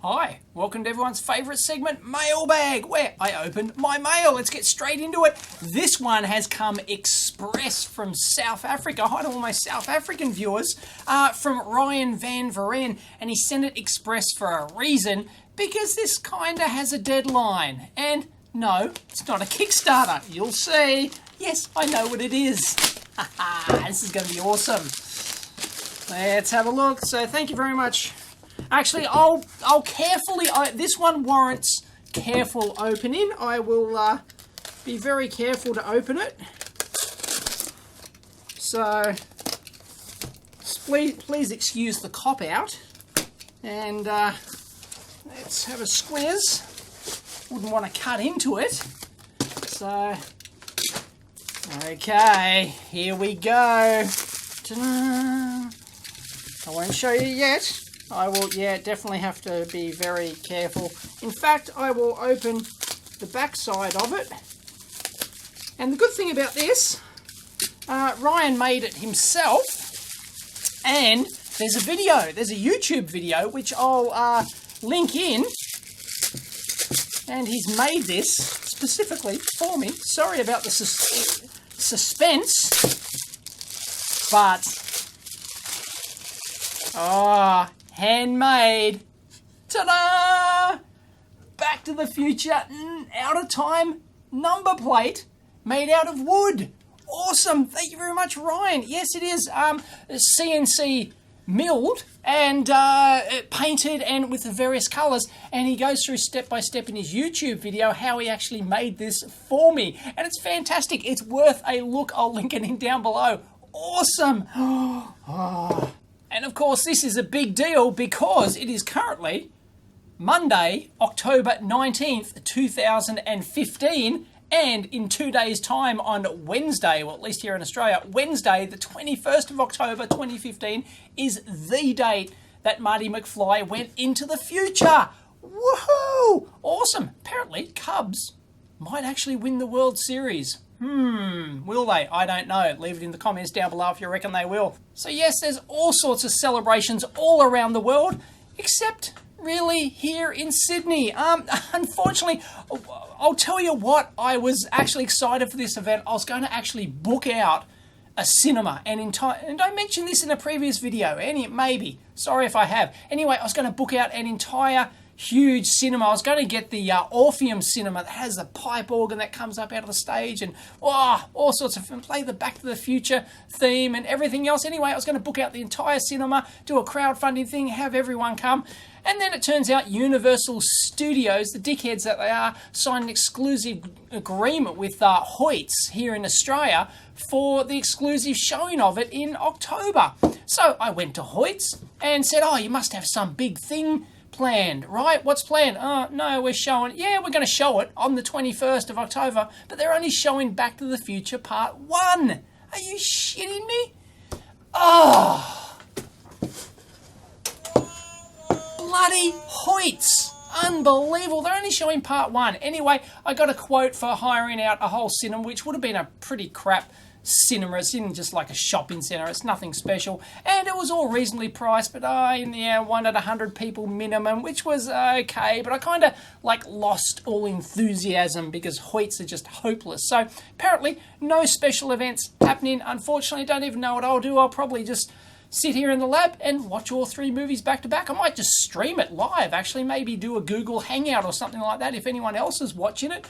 Hi, welcome to everyone's favourite segment, Mailbag, where I open my mail. Let's get straight into it. This one has come express from South Africa. Hi to all my South African viewers, from Ryan Van Veren, and he sent it express for a reason, because this kinda has a deadline. And no, it's not a Kickstarter. You'll see. Yes, I know what it is. This is going to be awesome. Let's have a look. So thank you very much. Actually, I'll carefully, this one warrants careful opening. I will be very careful to open it. So, please excuse the cop out. And let's have a squeeze. Wouldn't want to cut into it. So, okay, here we go. Ta-da! I won't show you yet. I will, definitely have to be very careful. In fact, I will open the back side of it. And the good thing about this, Ryan made it himself. And there's a video, there's a YouTube video, which I'll link in. And he's made this specifically for me. Sorry about the suspense. But, handmade. Ta-da! Back to the Future Out of Time number plate made out of wood. Awesome. Thank you very much, Ryan. Yes, it is CNC milled and painted and with the various colours. And he goes through step by step in his YouTube video how he actually made this for me. And it's fantastic. It's worth a look. I'll link it in down below. Awesome. And of course, this is a big deal because it is currently Monday, October 19th, 2015. And in 2 days' time on Wednesday, well, at least here in Australia, Wednesday, the 21st of October 2015, is the date that Marty McFly went into the future. Woohoo! Awesome. Apparently, Cubs might actually win the World Series. Will they? I don't know. Leave it in the comments down below if you reckon they will. So yes, there's all sorts of celebrations all around the world, except really here in Sydney. Unfortunately, I'll tell you what, I was actually excited for this event. I was going to actually book out a cinema, and I mentioned this in a previous video, maybe. Sorry if I have. Anyway, I was going to book out an entire huge cinema. I was going to get the Orpheum cinema that has the pipe organ that comes up out of the stage and all sorts of, and play the Back to the Future theme and everything else. Anyway, I was going to book out the entire cinema, do a crowdfunding thing, have everyone come. And then it turns out Universal Studios, the dickheads that they are, signed an exclusive agreement with Hoyts here in Australia for the exclusive showing of it in October. So I went to Hoyts and said, you must have some big thing planned, right? What's planned? No, we're going to show it on the 21st of October, but they're only showing Back to the Future Part 1. Are you shitting me? Bloody Hoyts. Unbelievable. They're only showing Part 1. Anyway, I got a quote for hiring out a whole cinema, which would have been a pretty crap cinema. It's in just like a shopping centre. It's nothing special. And it was all reasonably priced, but one at 100 people minimum, which was okay. But I kind of lost all enthusiasm because Hoyts are just hopeless. So apparently no special events happening. Unfortunately, I don't even know what I'll do. I'll probably just sit here in the lab and watch all 3 movies back to back. I might just stream it live, actually. Maybe do a Google Hangout or something like that if anyone else is watching it.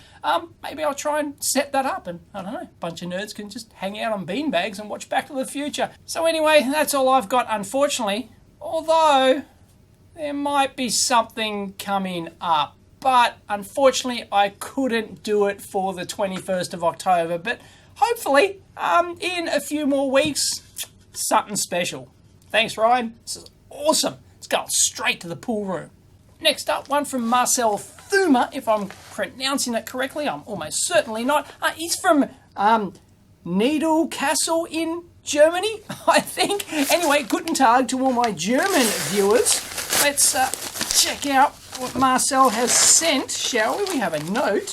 Maybe I'll try and set that up and, I don't know, a bunch of nerds can just hang out on beanbags and watch Back to the Future. So anyway, that's all I've got, unfortunately. Although, there might be something coming up. But, unfortunately, I couldn't do it for the 21st of October. But, hopefully, in a few more weeks, something special. Thanks, Ryan. This is awesome. It's going straight to the pool room. Next up, one from Marcel Thuma, if I'm pronouncing it correctly. I'm almost certainly not. He's from Niederkassel in Germany, I think. Anyway, guten Tag to all my German viewers. Let's check out what Marcel has sent, shall we? We have a note.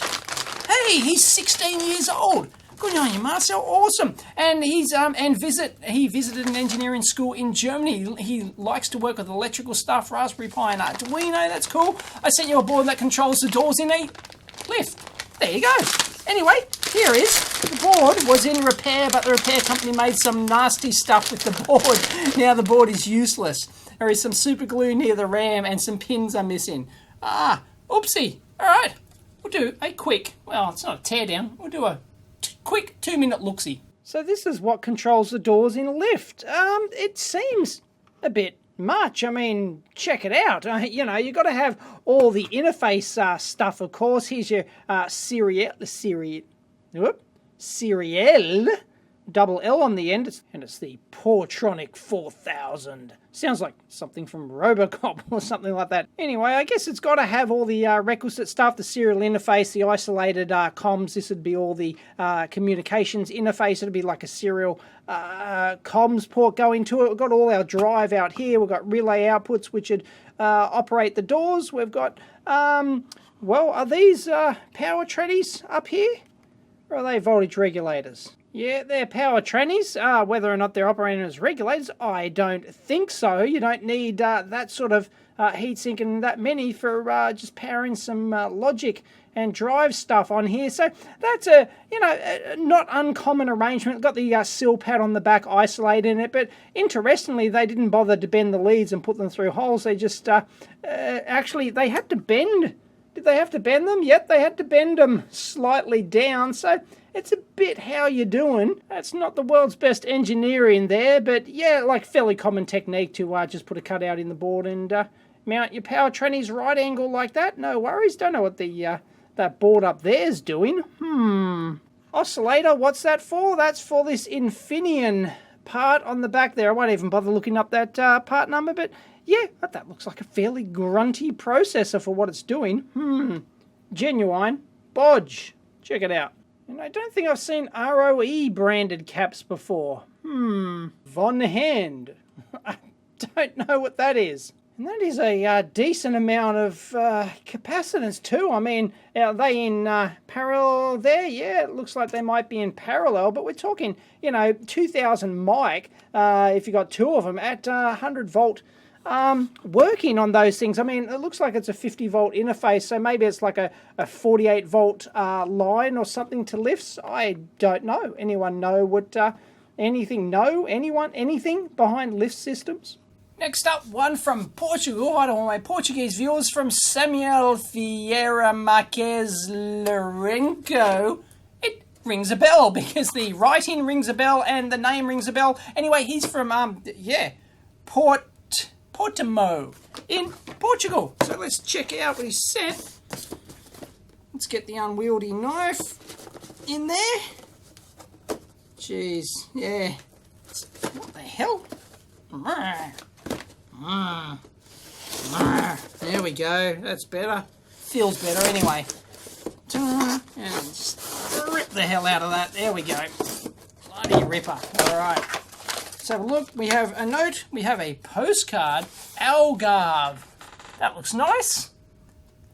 Hey, he's 16 years old. Good on you, Marcel. Awesome. And he visited an engineering school in Germany. He likes to work with electrical stuff, Raspberry Pi and Arduino. That's cool. I sent you a board that controls the doors in a lift. There you go. Anyway, here is the board. Was in repair, but the repair company made some nasty stuff with the board. Now the board is useless. There is some super glue near the RAM and some pins are missing. Oopsie. All right. We'll do a quick, well, it's not a teardown. We'll do a quick 2-minute look-see. So this is what controls the doors in a lift. It seems a bit much. I mean, check it out. You know, you've got to have all the interface stuff, of course. Here's your serial, double L on the end, and it's the Portronic 4000. Sounds like something from Robocop or something like that. Anyway, I guess it's got to have all the requisite stuff, the serial interface, the isolated comms. This would be all the communications interface. It'd be like a serial comms port going to it. We've got all our drive out here. We've got relay outputs, which would operate the doors. We've got, well, are these power trannies up here? Or are they voltage regulators? Yeah, they're power trannies. Whether or not they're operating as regulators, I don't think so. You don't need that sort of heatsink and that many for just powering some logic and drive stuff on here. So that's a, you know, not uncommon arrangement. Got the sill pad on the back isolating it, but interestingly, they didn't bother to bend the leads and put them through holes. They just, actually, they had to bend. Did they have to bend them? Yep, they had to bend them slightly down. So it's a bit how you're doing. That's not the world's best engineering there, but yeah, like fairly common technique to just put a cutout in the board and mount your power trannies right angle like that. No worries. Don't know what the that board up there's doing. Oscillator, what's that for? That's for this Infineon part on the back there. I won't even bother looking up that part number, but yeah, that looks like a fairly grunty processor for what it's doing. Genuine bodge. Check it out. And I don't think I've seen ROE branded caps before. Von Hand. I don't know what that is. And that is a decent amount of capacitance too. I mean, are they in parallel there? Yeah, it looks like they might be in parallel, but we're talking, you know, 2000 mic if you got two of them at 100 volt working on those things. I mean, it looks like it's a 50 volt interface, so maybe it's like a 48 volt line or something to lifts. I don't know. Anyone know what, anything behind lift systems? Next up, one from Portugal. I don't want my Portuguese viewers, from Samuel Vieira Marques Lourenco. It rings a bell because the writing rings a bell and the name rings a bell. Anyway, he's from, Portimão in Portugal. So let's check out what he sent. Let's get the unwieldy knife in there. Jeez, yeah. What the hell? There we go. That's better. Feels better anyway. And just rip the hell out of that. There we go. Bloody ripper. All right. Let's have a look. We have a note. We have a postcard. Algarve. That looks nice.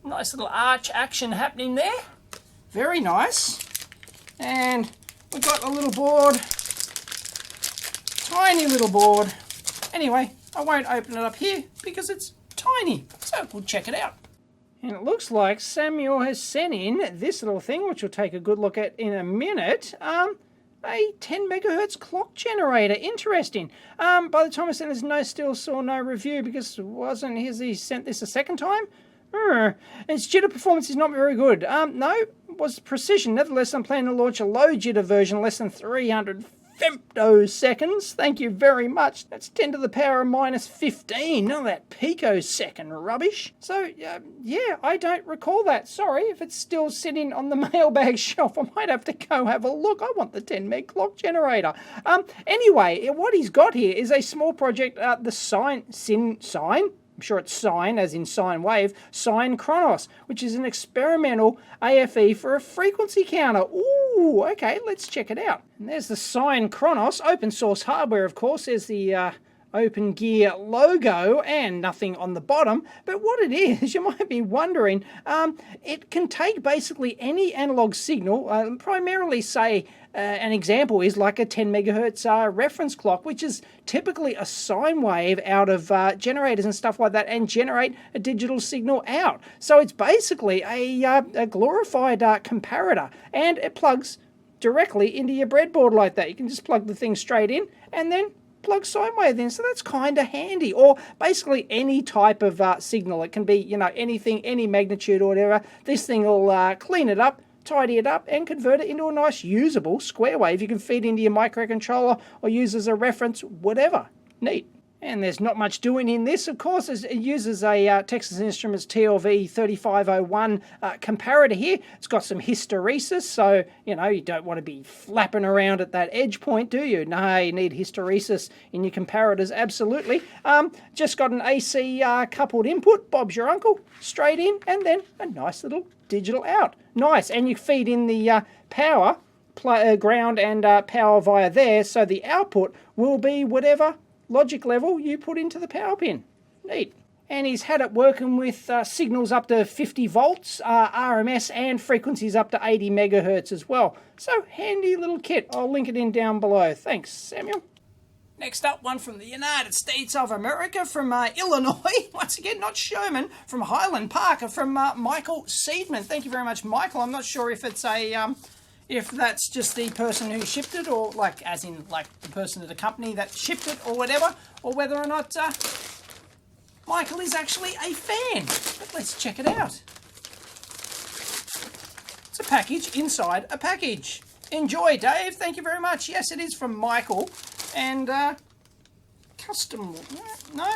Nice little arch action happening there. Very nice. And we've got a little board. Tiny little board. Anyway, I won't open it up here because it's tiny. So we'll check it out. And it looks like Samuel has sent in this little thing, which we'll take a good look at in a minute. A 10 megahertz clock generator. Interesting. By the time I sent this, still saw no review because he sent this a second time? Its jitter performance is not very good. No, it was precision. Nevertheless, I'm planning to launch a low jitter version, less than 300 femtoseconds. Thank you very much. That's 10 to the power of minus 15. None of that picosecond rubbish. So, yeah, I don't recall that. Sorry, if it's still sitting on the mailbag shelf, I might have to go have a look. I want the 10 meg clock generator. Anyway, what he's got here is a small project, the SinCronos, I'm sure it's sine, as in sine wave, SinCronos, which is an experimental AFE for a frequency counter. Ooh, okay, let's check it out. And there's the SinCronos, open source hardware, of course. There's the Open Gear logo and nothing on the bottom. But what it is, you might be wondering, it can take basically any analog signal, primarily say an example is like a 10 megahertz reference clock, which is typically a sine wave out of generators and stuff like that, and generate a digital signal out. So it's basically a glorified comparator, and it plugs directly into your breadboard like that. You can just plug the thing straight in and then plug sine wave in, so that's kind of handy. Or basically any type of signal. It can be, you know, anything, any magnitude or whatever. This thing will clean it up, tidy it up, and convert it into a nice usable square wave you can feed into your microcontroller or use as a reference, whatever. Neat. And there's not much doing in this, of course. It uses a Texas Instruments TLV 3501 comparator here. It's got some hysteresis, so, you know, you don't want to be flapping around at that edge point, do you? No, you need hysteresis in your comparators, absolutely. Just got an AC coupled input, Bob's your uncle, straight in, and then a nice little digital out. Nice, and you feed in the power, ground and power via there, so the output will be whatever logic level you put into the power pin. Neat. And he's had it working with signals up to 50 volts, RMS, and frequencies up to 80 megahertz as well. So handy little kit. I'll link it in down below. Thanks, Samuel. Next up, one from the United States of America, from Illinois. Once again, not Sherman, from Highland Park, from Michael Seidman. Thank you very much, Michael. I'm not sure if it's a if that's just the person who shipped it, or like as in like the person at the company that shipped it or whatever, or whether or not Michael is actually a fan. But let's check it out. It's a package inside a package. Enjoy, Dave. Thank you very much. Yes, it is from Michael. And custom, no,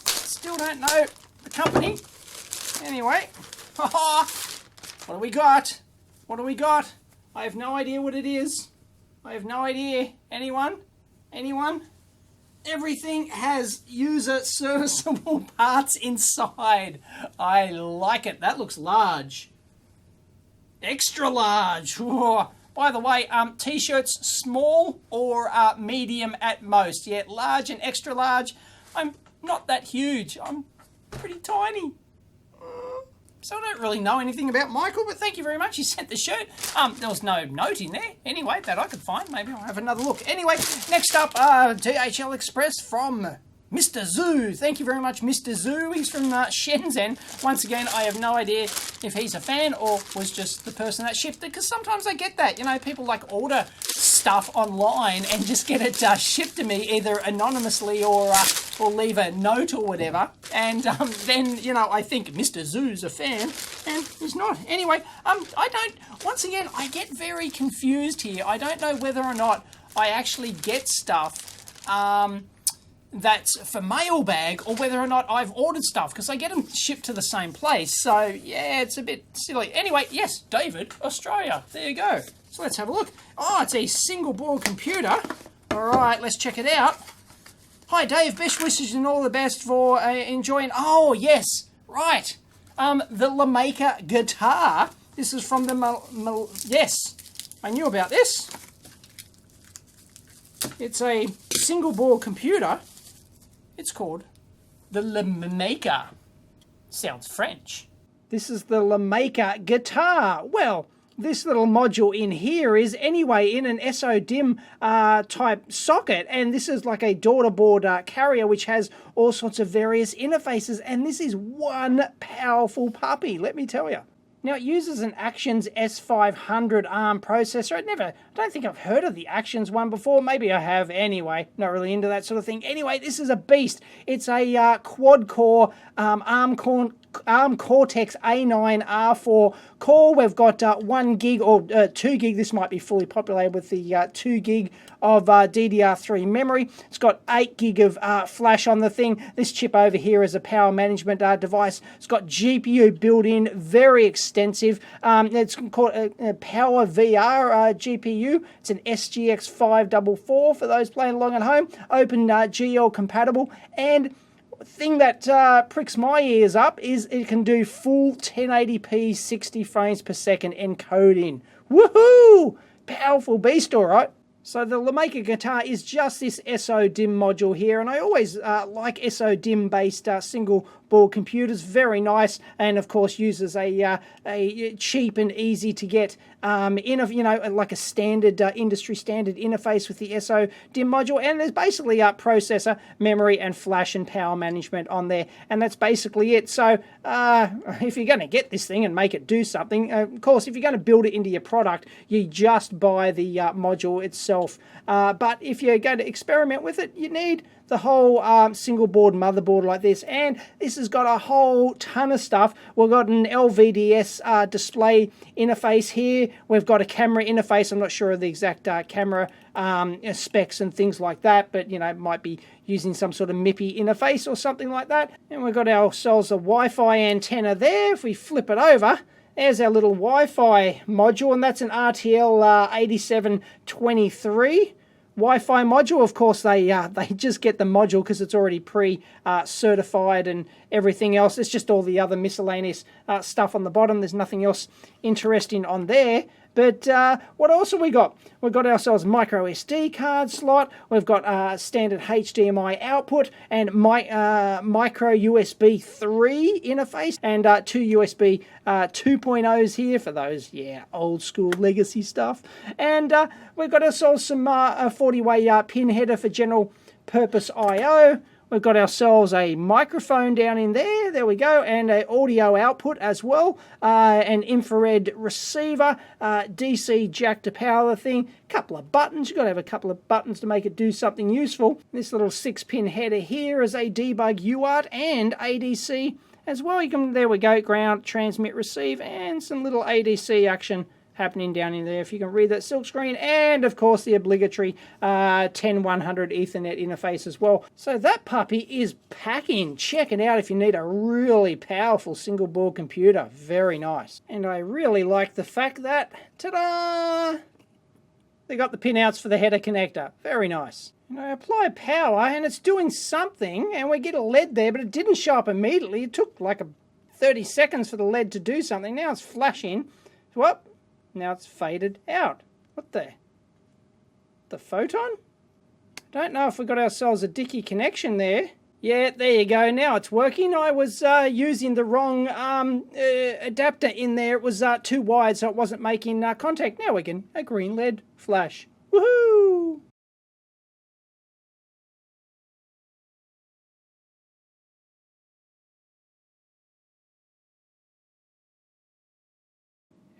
still don't know the company. Anyway, what do we got? What do we got? I have no idea what it is. I have no idea. Anyone? Anyone? Everything has user serviceable parts inside. I like it. That looks large. Extra large. Whoa. By the way, t-shirts small or medium at most. Yeah, large and extra large. I'm not that huge. I'm pretty tiny. So I don't really know anything about Michael, but thank you very much. He sent the shirt. There was no note in there, anyway, that I could find. Maybe I'll have another look. Anyway, next up, DHL Express from Mr. Zoo. Thank you very much, Mr. Zoo. He's from Shenzhen. Once again, I have no idea if he's a fan or was just the person that shipped it, because sometimes I get that. You know, people like order stuff online and just get it shipped to me either anonymously or leave a note or whatever. And then, you know, I think Mr. Zoo's a fan, and he's not. Anyway, once again, I get very confused here. I don't know whether or not I actually get stuff that's for Mailbag, or whether or not I've ordered stuff, because I get them shipped to the same place. So, yeah, it's a bit silly. Anyway, yes, David, Australia. There you go. So let's have a look. Oh, it's a single board computer. All right, let's check it out. Hi, Dave. Best wishes and all the best for enjoying... Oh, yes. Right. The LeMaker guitar. This is from the... Yes. I knew about this. It's a single board computer. It's called the LeMaker. Sounds French. This is the LeMaker guitar. Well, this little module in here is anyway in an SODIMM type socket, and this is like a daughter board carrier which has all sorts of various interfaces, and this is one powerful puppy, let me tell you. Now, it uses an Actions S500 ARM processor. I don't think I've heard of the Actions one before. Maybe I have. Anyway, not really into that sort of thing. Anyway, this is a beast. It's a quad-core ARM Cortex A9 R4 core. We've got 1 gig or 2 gig. This might be fully populated with the 2 gig of DDR3 memory. It's got 8 gig of flash on the thing. This chip over here is a power management device. It's got GPU built in, very extensive. It's called a Power VR GPU. It's an SGX 544 for those playing along at home. Open GL compatible. And thing that pricks my ears up is it can do full 1080p 60 frames per second encoding. Woohoo! Powerful beast, all right. So the LeMaker guitar is just this SO-DIMM module here, and I always like SO-DIMM based single board computers. Very nice, and of course uses a cheap and easy to get like a standard industry standard interface with the SO-DIMM module. And there's basically processor, memory, and flash and power management on there, and that's basically it. So if you're going to get this thing and make it do something, of course, if you're going to build it into your product, you just buy the module itself. But if you're going to experiment with it, you need the whole single board motherboard like this, and this has got a whole ton of stuff. We've got an LVDS display interface here. We've got a camera interface. I'm not sure of the exact camera specs and things like that, but might be using some sort of MIPI interface or something like that. And we've got ourselves a Wi-Fi antenna there. If we flip it over, there's our little Wi-Fi module, and that's an RTL 8723 Wi-Fi module. Of course, they just get the module because it's already pre-certified and everything else. It's just all the other miscellaneous stuff on the bottom. There's nothing else interesting on there. But what else have we got? We've got ourselves micro SD card slot. We've got standard HDMI output and micro USB 3 interface, and two USB 2.0s here for those, old school legacy stuff. And we've got ourselves some 40-way pin header for general purpose I/O. We've got ourselves a microphone down in there, there we go, and an audio output as well, an infrared receiver, DC jack to power the thing, couple of buttons. You've got to have a couple of buttons to make it do something useful. This little 6-pin header here is a debug UART and ADC as well. There we go, ground, transmit, receive, and some little ADC action happening down in there, if you can read that silk screen, and of course the obligatory 10100 Ethernet interface as well. So that puppy is packing. Check it out if you need a really powerful single board computer. Very nice. And I really like the fact that, ta-da, they got the pinouts for the header connector. Very nice. And I apply power and it's doing something, and we get a LED there, but it didn't show up immediately. It took like 30 seconds for the LED to do something. Now it's flashing. Whoop. Now it's faded out. What the photon? Don't know if we got ourselves a dicky connection there. Yeah, there you go. Now it's working. I was using the wrong adapter in there. It was too wide, so it wasn't making contact. Now we can a green LED flash. Woohoo!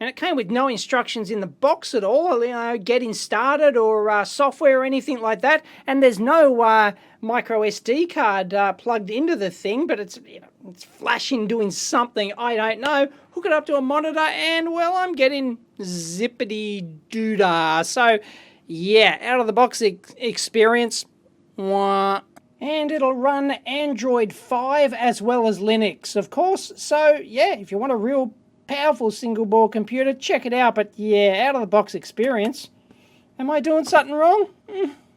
And it came with no instructions in the box at all, getting started or software or anything like that. And there's no micro SD card plugged into the thing, but it's it's flashing, doing something, I don't know. Hook it up to a monitor, and well, I'm getting zippity doodah. So yeah, out of the box experience. Wah. And it'll run Android 5 as well as Linux, of course. So yeah, if you want a real powerful single board computer, check it out. But yeah, out of the box experience. Am I doing something wrong?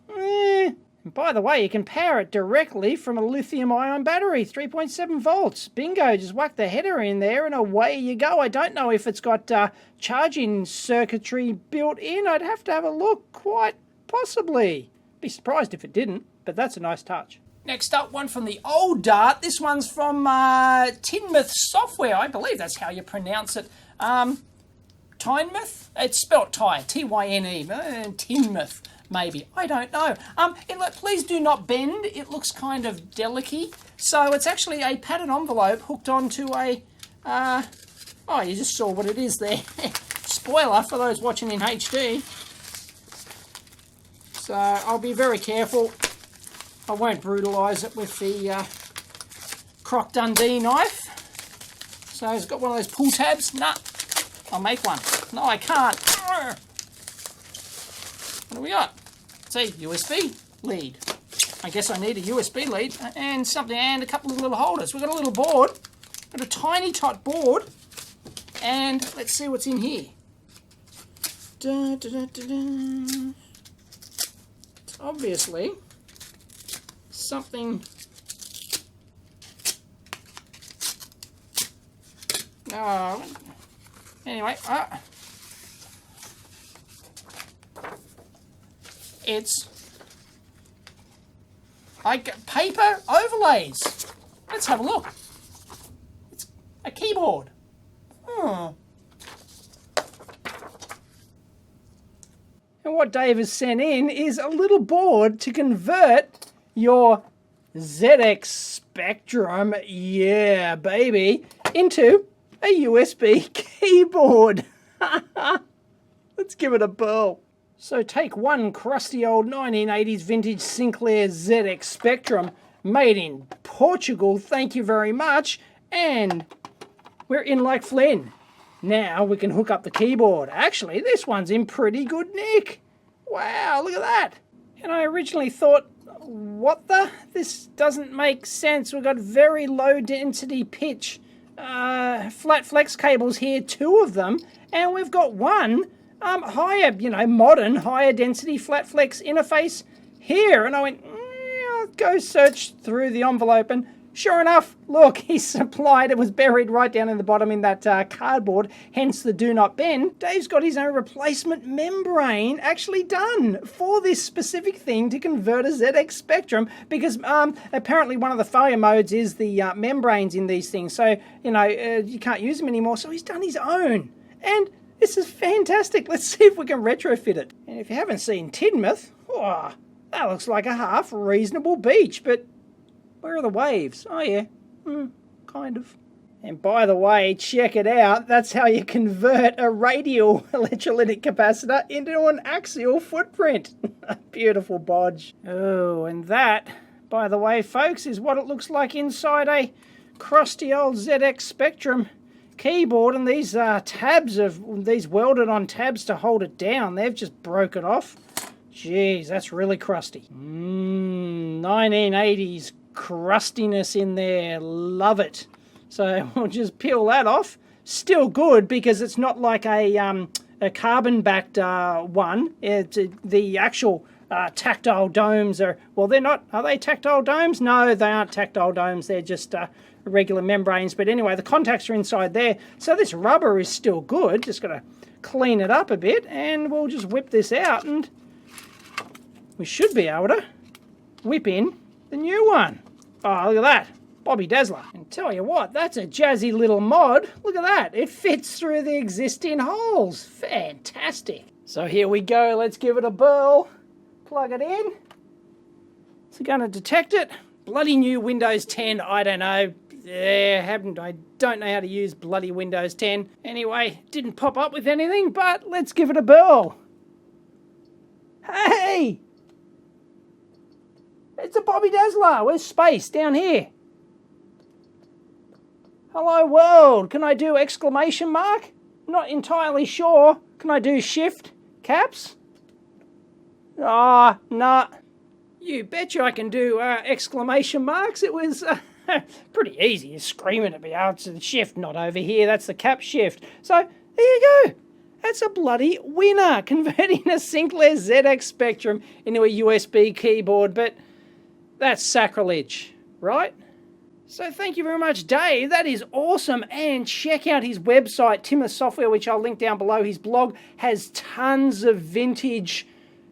And by the way, you can power it directly from a lithium-ion battery, 3.7 volts. Bingo, just whack the header in there and away you go. I don't know if it's got charging circuitry built in. I'd have to have a look, quite possibly. Be surprised if it didn't, but that's a nice touch. Next up, one from the old Dart. This one's from Tinmouth Software. I believe that's how you pronounce it. Tynemouth? It's spelt Ty, T-Y-N-E. Tinmouth, maybe. I don't know. Please do not bend. It looks kind of delicate. So it's actually a padded envelope hooked onto a... oh, you just saw what it is there. Spoiler for those watching in HD. So I'll be very careful. I won't brutalise it with the Croc Dundee knife. So it's got one of those pull tabs. Nah, I'll make one. No, I can't. What do we got? It's a USB lead. I guess I need a USB lead and something, and a couple of little holders. We've got a little board, got a tiny tot board, and let's see what's in here. Da, da, da, da, da. It's obviously something. Oh, anyway, It's paper overlays. Let's have a look. It's a keyboard. And what Dave has sent in is a little board to convert your ZX Spectrum, yeah baby, into a USB keyboard. Let's give it a whirl. So take one crusty old 1980s vintage Sinclair ZX Spectrum, made in Portugal, thank you very much, and we're in like Flynn. Now we can hook up the keyboard. Actually, this one's in pretty good nick. Wow, look at that. And I originally thought, what the? This doesn't make sense. We've got very low density pitch flat flex cables here, 2 of them, and we've got one higher, modern, higher density flat flex interface here. And I went, I'll go search through the envelope, and sure enough, look, he's supplied, it was buried right down in the bottom in that cardboard, hence the do not bend. Dave's got his own replacement membrane actually done for this specific thing to convert a ZX Spectrum, because apparently one of the failure modes is the membranes in these things, so, you can't use them anymore, so he's done his own. And this is fantastic. Let's see if we can retrofit it. And if you haven't seen Tidmouth, that looks like a half reasonable beach, but where are the waves? Oh yeah, kind of. And by the way, check it out. That's how you convert a radial electrolytic capacitor into an axial footprint. Beautiful bodge. Oh, and that, by the way, folks, is what it looks like inside a crusty old ZX Spectrum keyboard. And these tabs, these welded on tabs to hold it down, they've just broken off. Jeez, that's really crusty. 1980s crustiness in there, love it. So we'll just peel that off. Still good, because it's not like a carbon-backed one. The actual tactile domes are, well, they're not, are they tactile domes? No, they aren't tactile domes, they're just regular membranes. But anyway, the contacts are inside there, so this rubber is still good. Just got to clean it up a bit, and we'll just whip this out, and we should be able to whip in the new one. Oh, look at that. Bobby Dazzler. And tell you what, that's a jazzy little mod. Look at that. It fits through the existing holes. Fantastic. So here we go. Let's give it a whirl. Plug it in. Is it going to detect it? Bloody new Windows 10. I don't know. I don't know how to use bloody Windows 10. Anyway, didn't pop up with anything, but let's give it a whirl. Hey! It's a Bobby Dazzler. Where's space? Down here. Hello world. Can I do exclamation mark? Not entirely sure. Can I do shift caps? Ah, nah. You betcha I can do exclamation marks. It was pretty easy. You're screaming at me. Oh, it's the shift, not over here. That's the cap shift. So there you go. That's a bloody winner. Converting a Sinclair ZX Spectrum into a USB keyboard. But that's sacrilege, right? So thank you very much, Dave. That is awesome. And check out his website, Timmer Software, which I'll link down below. His blog has tons of vintage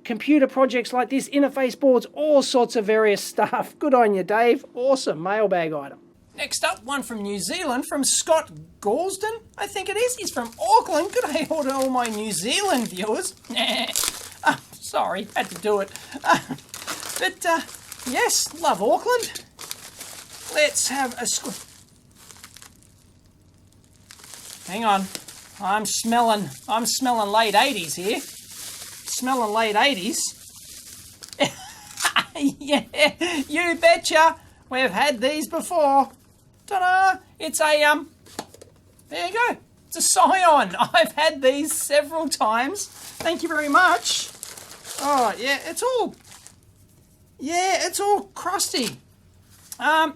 computer projects like this, interface boards, all sorts of various stuff. Good on you, Dave. Awesome mailbag item. Next up, one from New Zealand, from Scott Galsden, I think it is. He's from Auckland. Good day to all my New Zealand viewers. Sorry, had to do it. Yes, love Auckland. Let's have a hang on. I'm smelling late 80s here. Smelling late 80s. Yeah, you betcha. We've had these before. Ta-da! It's a there you go. It's a Scion. I've had these several times. Thank you very much. Oh yeah, it's all crusty. I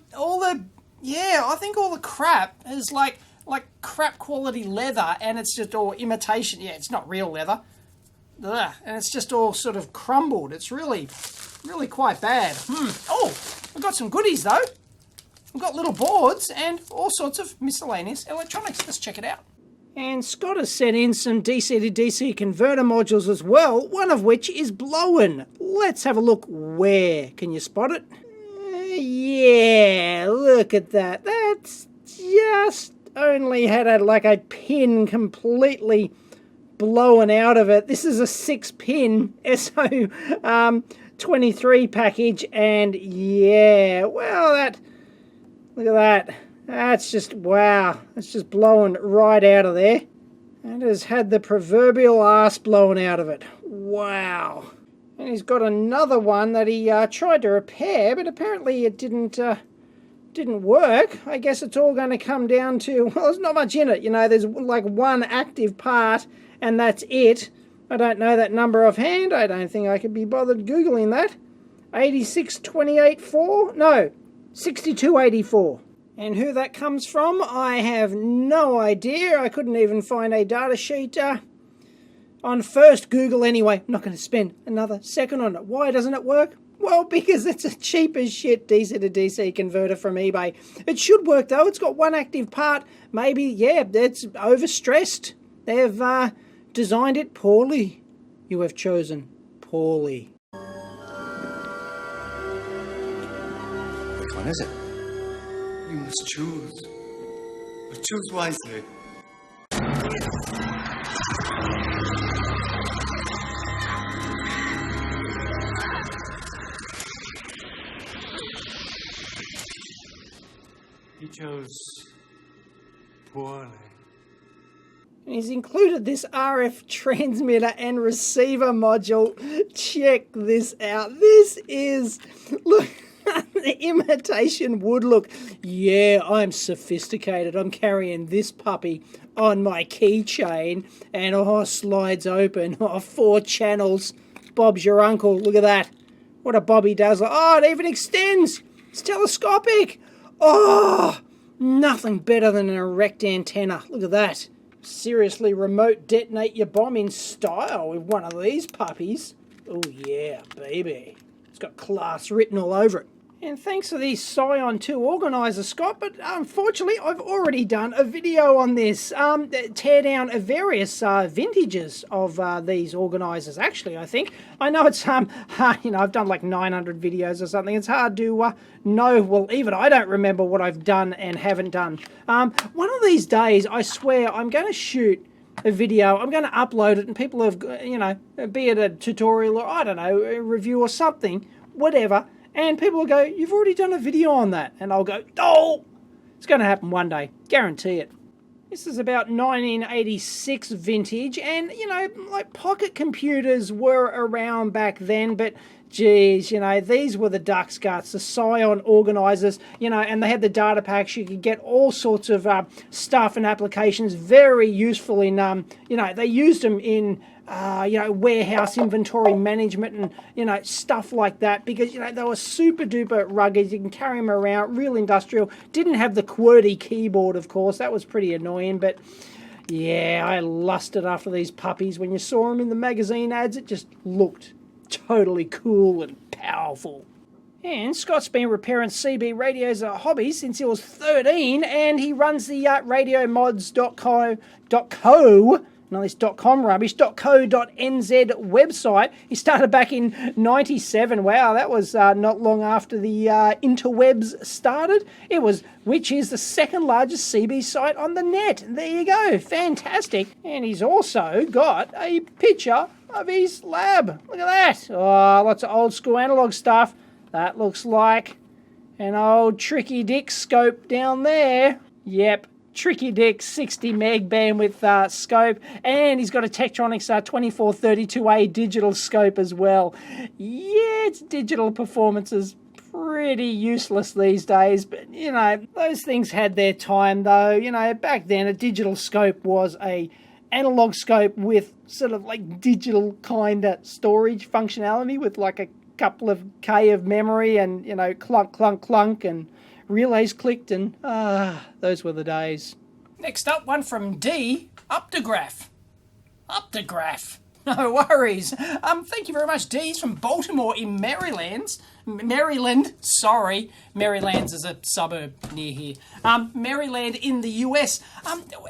think all the crap is like crap quality leather, and it's just all imitation. Yeah, it's not real leather. Ugh, and it's just all sort of crumbled. It's really quite bad. Oh, we've got some goodies though. We've got little boards and all sorts of miscellaneous electronics. Let's check it out. And Scott has sent in some DC to DC converter modules as well, one of which is blowing. Let's have a look. Where? Can you spot it? Yeah, look at that. That's just only had a pin completely blown out of it. This is a 6-pin SO23 package, and yeah, well, look at that. That's just, wow, that's just blowing right out of there. It has had the proverbial arse blown out of it. Wow. And he's got another one that he tried to repair, but apparently it didn't work. I guess it's all going to come down to, well, there's not much in it. You know, there's like one active part, and that's it. I don't know that number offhand. I don't think I could be bothered Googling that. 86284? No, 6284. And who that comes from, I have no idea. I couldn't even find a data sheet on first Google anyway. I'm not going to spend another second on it. Why doesn't it work? Well, because it's a cheap as shit DC to DC converter from eBay. It should work though. It's got one active part. Maybe, yeah, it's overstressed. They've designed it poorly. You have chosen poorly. Which one is it? You must choose. But choose wisely. He chose poorly. And he's included this RF transmitter and receiver module. Check this out. This is, look, the imitation wood look. Yeah, I'm sophisticated. I'm carrying this puppy on my keychain, and slides open. 4 channels. Bob's your uncle. Look at that. What a Bobby does. Oh, it even extends. It's telescopic. Oh, nothing better than an erect antenna. Look at that. Seriously, remote detonate your bomb in style with one of these puppies. Oh yeah, baby. It's got class written all over it. And thanks for the Scion 2 organizer, Scott, but unfortunately I've already done a video on this. Tear down of various vintages of these organizers, actually, I think. I know it's, you know, I've done like 900 videos or something. It's hard to know, well, even I don't remember what I've done and haven't done. One of these days, I swear, I'm going to shoot a video, I'm going to upload it, and people have, you know, be it a tutorial or, I don't know, a review or something, whatever. And people will go, you've already done a video on that. And I'll go, oh, it's going to happen one day. Guarantee it. This is about 1986 vintage. And, you know, like pocket computers were around back then. But, geez, you know, these were the duck's guts, the Scion organizers, you know, and they had the data packs. You could get all sorts of stuff and applications very useful in, you know, they used them in, you know, warehouse inventory management and, you know, stuff like that, because, you know, they were super duper rugged. You can carry them around, real industrial. Didn't have the QWERTY keyboard, of course. That was pretty annoying, but yeah, I lusted after these puppies. When you saw them in the magazine ads, it just looked totally cool and powerful. And Scott's been repairing CB radios as a hobby since he was 13, and he runs the radiomods.co, not this .com rubbish, .co.nz website. He started back in 97. Wow, that was not long after the interwebs started. Which is the second largest CB site on the net. There you go, fantastic. And he's also got a picture of his lab. Look at that. Oh, lots of old school analog stuff. That looks like an old Tricky Dick scope down there. Yep. Tricky Dick 60 meg bandwidth scope, and he's got a Tektronix 2432A digital scope as well. Yeah, its digital performance is pretty useless these days, but you know, those things had their time though. You know, back then a digital scope was a analog scope with sort of like digital kind of storage functionality with like a couple of K of memory and, you know, clunk, clunk, clunk, and relays clicked, and those were the days. Next up, one from D, Uptograph. Uptograph. No worries. Thank you very much, Dee. He's from Baltimore in Maryland. Sorry. Maryland's is a suburb near here. Maryland in the US.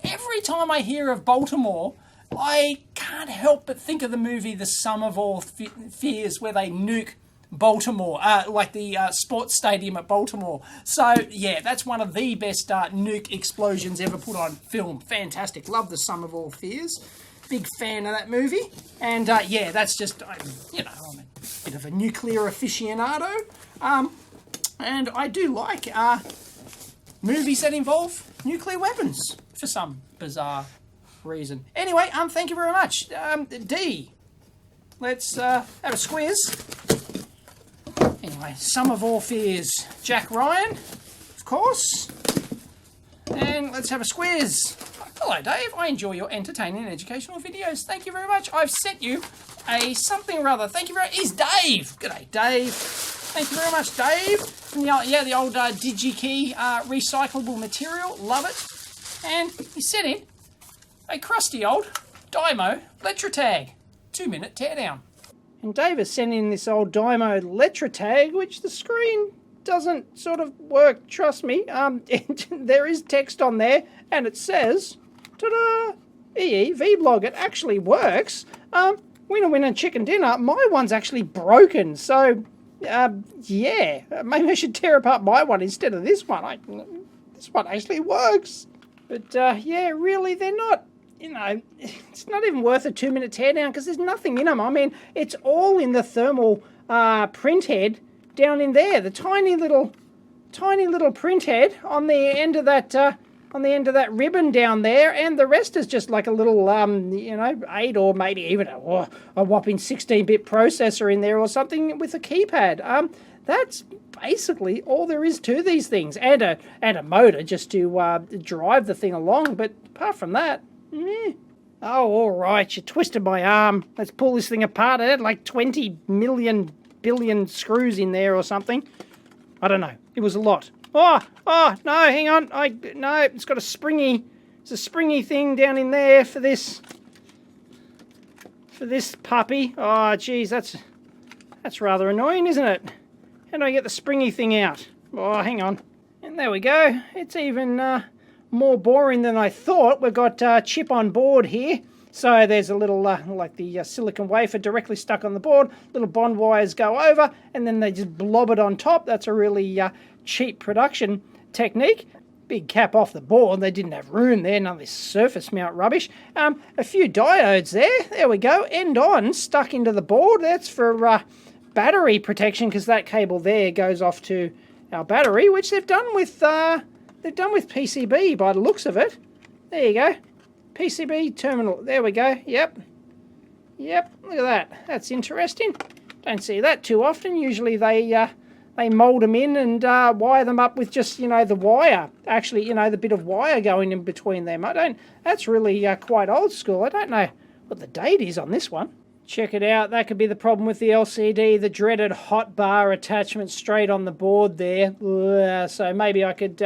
Every time I hear of Baltimore, I can't help but think of the movie The Sum of All Fears, where they nuke Baltimore, like the sports stadium at Baltimore. So, yeah, that's one of the best nuke explosions ever put on film. Fantastic. Love The Sum of All Fears. Big fan of that movie. And, yeah, that's just, I'm a bit of a nuclear aficionado. And I do like movies that involve nuclear weapons for some bizarre reason. Anyway, thank you very much. Dee, let's have a squiz. Anyway, Sum of All Fears, Jack Ryan, of course. And let's have a squiz. Hello, Dave. I enjoy your entertaining and educational videos. Thank you very much. I've sent you a something or other. Thank you very much. He's Dave. G'day, Dave. Thank you very much, Dave. From the old DigiKey recyclable material. Love it. And he sent in a crusty old Dymo Letratag 2-minute teardown. And Dave has sent in this old Dymo Letratag, which the screen doesn't sort of work, trust me. There is text on there, and it says, ta-da, EEVblog. It actually works. Winner, winner, chicken dinner. My one's actually broken, so, yeah. Maybe I should tear apart my one instead of this one. This one actually works. But, yeah, really, they're not, it's not even worth a 2-minute teardown because there's nothing in them. I mean, it's all in the thermal print head down in there. The tiny little print head on the end of that ribbon down there, and the rest is just like a little 8 or maybe even a whopping 16-bit processor in there or something with a keypad. That's basically all there is to these things, and a motor just to drive the thing along. But apart from that, Oh, all right, you twisted my arm. Let's pull this thing apart. It had like 20 million billion screws in there or something. I don't know. It was a lot. Oh, no, hang on. No, it's got a springy thing down in there for this puppy. Oh, geez, that's rather annoying, isn't it? How do I get the springy thing out? Oh, hang on. And there we go. It's even more boring than I thought. We've got chip on board here. So there's a little, like the silicon wafer directly stuck on the board. Little bond wires go over, and then they just blob it on top. That's a really cheap production technique. Big cap off the board. They didn't have room there. None of this surface mount rubbish. A few diodes there. There we go. End on stuck into the board. That's for battery protection, because that cable there goes off to our battery, which they've done with PCB by the looks of it. There you go. PCB terminal. There we go. Yep. Look at that. That's interesting. Don't see that too often. Usually they mould them in and wire them up with just, the wire. Actually, the bit of wire going in between them. That's really quite old school. I don't know what the date is on this one. Check it out. That could be the problem with the LCD. The dreaded hot bar attachment straight on the board there. So maybe I could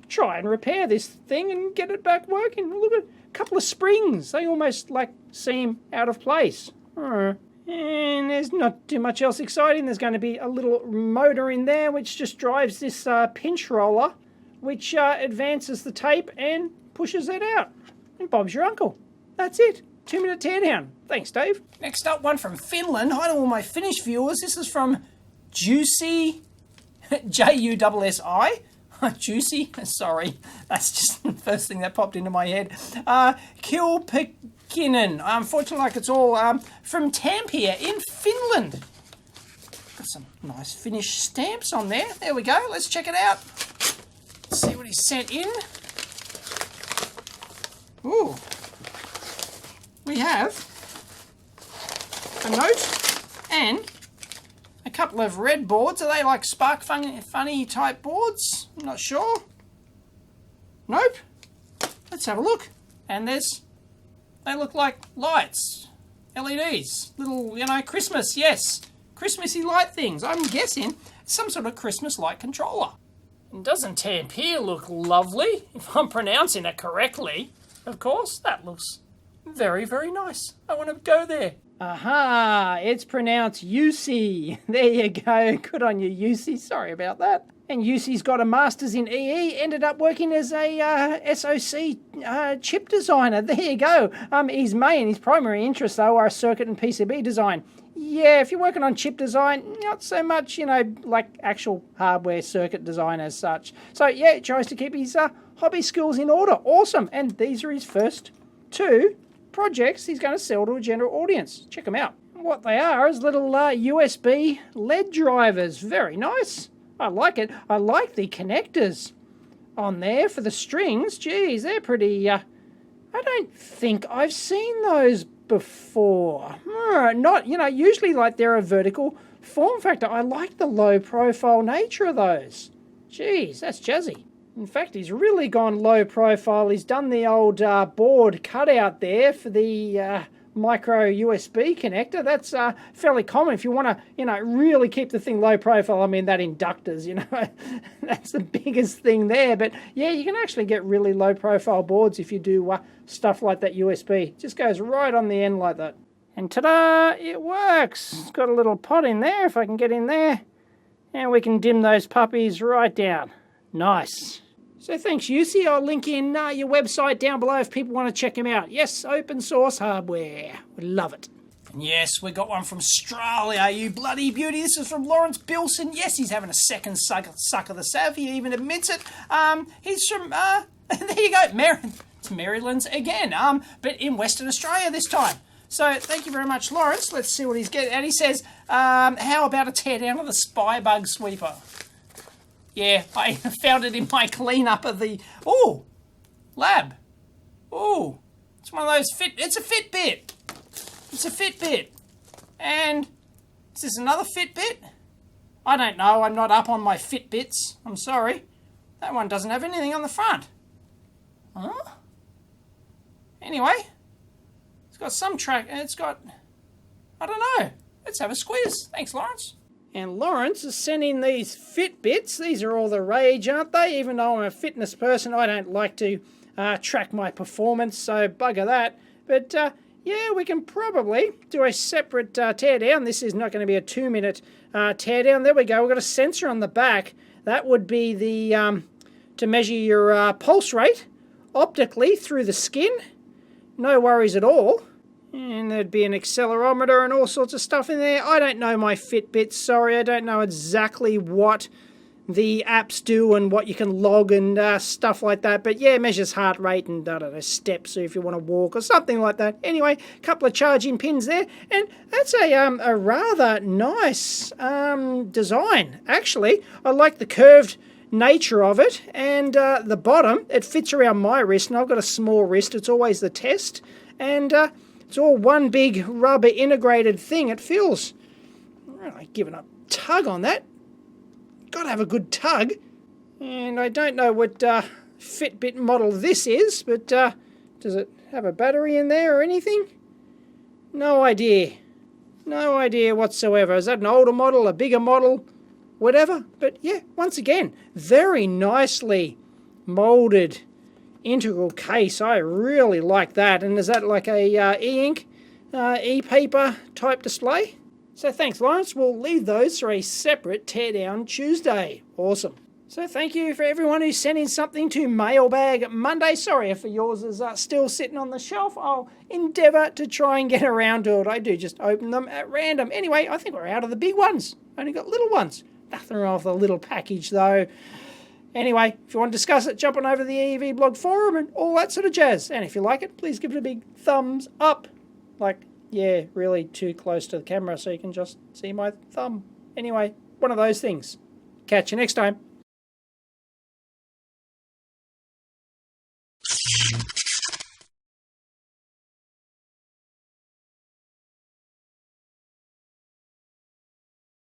try and repair this thing and get it back working. Look at a couple of springs. They almost seem out of place. And there's not too much else exciting. There's going to be a little motor in there which just drives this pinch roller, which advances the tape and pushes it out. And Bob's your uncle. That's it. 2-minute teardown. Thanks, Dave. Next up, one from Finland. Hi to all my Finnish viewers. This is from Juicy, Jussi. Juicy? Sorry. That's just the first thing that popped into my head. Kilpikinen. Unfortunately, it's all from Tampere in Finland. Got some nice Finnish stamps on there. There we go. Let's check it out. Let's see what he sent in. Ooh. We have a note and a couple of red boards. Are they like Spark Funny type boards? I'm not sure. Nope. Let's have a look. And they look like lights. LEDs. Little, Christmas, yes. Christmassy light things. I'm guessing it's some sort of Christmas light controller. And doesn't Tampere look lovely? If I'm pronouncing it correctly, of course. That looks very, very nice. I want to go there. Aha, it's pronounced UC. There you go. Good on you, UC. Sorry about that. And UC's got a master's in EE, ended up working as a SoC chip designer. There you go. His primary interests, though, are circuit and PCB design. Yeah, if you're working on chip design, not so much, like actual hardware circuit design as such. So, yeah, he tries to keep his hobby skills in order. Awesome. And these are his first 2 projects he's going to sell to a general audience. Check them out. What they are is little USB LED drivers. Very nice. I like it. I like the connectors on there for the strings. Geez, they're pretty... I don't think I've seen those before. Not, usually like they're a vertical form factor. I like the low profile nature of those. Geez, that's jazzy. In fact, he's really gone low profile. He's done the old board cutout there for the micro USB connector. That's fairly common if you want to, really keep the thing low profile. I mean, that inductors, that's the biggest thing there. But yeah, you can actually get really low profile boards if you do stuff like that USB. It just goes right on the end like that. And ta-da, it works. It's got a little pot in there, if I can get in there. And we can dim those puppies right down. Nice. So thanks, UC. I'll link in your website down below if people want to check them out. Yes, open source hardware. We love it. And yes, we got one from Australia, you bloody beauty. This is from Lawrence Bilson. Yes, he's having a second suck of the sav. He even admits it. He's from, there you go, it's Maryland's again, but in Western Australia this time. So thank you very much, Lawrence. Let's see what he's getting. And he says, how about a teardown of the spy bug sweeper? Yeah, I found it in my cleanup of the... Oh, lab. Oh, it's one of those It's a Fitbit. It's a Fitbit. And is this another Fitbit? I don't know. I'm not up on my Fitbits. I'm sorry. That one doesn't have anything on the front. Huh? Anyway, it's got some track... It's got... I don't know. Let's have a squeeze. Thanks, Lawrence. And Lawrence is sending these Fitbits. These are all the rage, aren't they? Even though I'm a fitness person, I don't like to track my performance, so bugger that. But yeah, we can probably do a separate teardown. This is not going to be a 2-minute teardown. There we go. We've got a sensor on the back. That would be the to measure your pulse rate optically through the skin. No worries at all. And there'd be an accelerometer and all sorts of stuff in there. I don't know my Fitbits, sorry. I don't know exactly what the apps do and what you can log and stuff like that. But yeah, it measures heart rate and, I don't know, steps if you want to walk or something like that. Anyway, a couple of charging pins there. And that's a rather nice design, actually. I like the curved nature of it. And the bottom, it fits around my wrist. And I've got a small wrist. It's always the test. And... it's all one big rubber integrated thing. It feels... I'm giving up tug on that. Got to have a good tug. And I don't know what Fitbit model this is, but does it have a battery in there or anything? No idea. No idea whatsoever. Is that an older model, a bigger model, whatever? But yeah, once again, very nicely molded integral case. I really like that. And is that like a e-ink, e-paper type display? So thanks, Lawrence. We'll leave those for a separate Teardown Tuesday. Awesome. So thank you for everyone who's sending something to Mailbag Monday. Sorry if yours is still sitting on the shelf. I'll endeavour to try and get around to it. I do just open them at random. Anyway, I think we're out of the big ones. Only got little ones. Nothing wrong with the little package though. Anyway, if you want to discuss it, jump on over to the EEVblog forum and all that sort of jazz. And if you like it, please give it a big thumbs up. Like, yeah, really too close to the camera so you can just see my thumb. Anyway, one of those things. Catch you next time.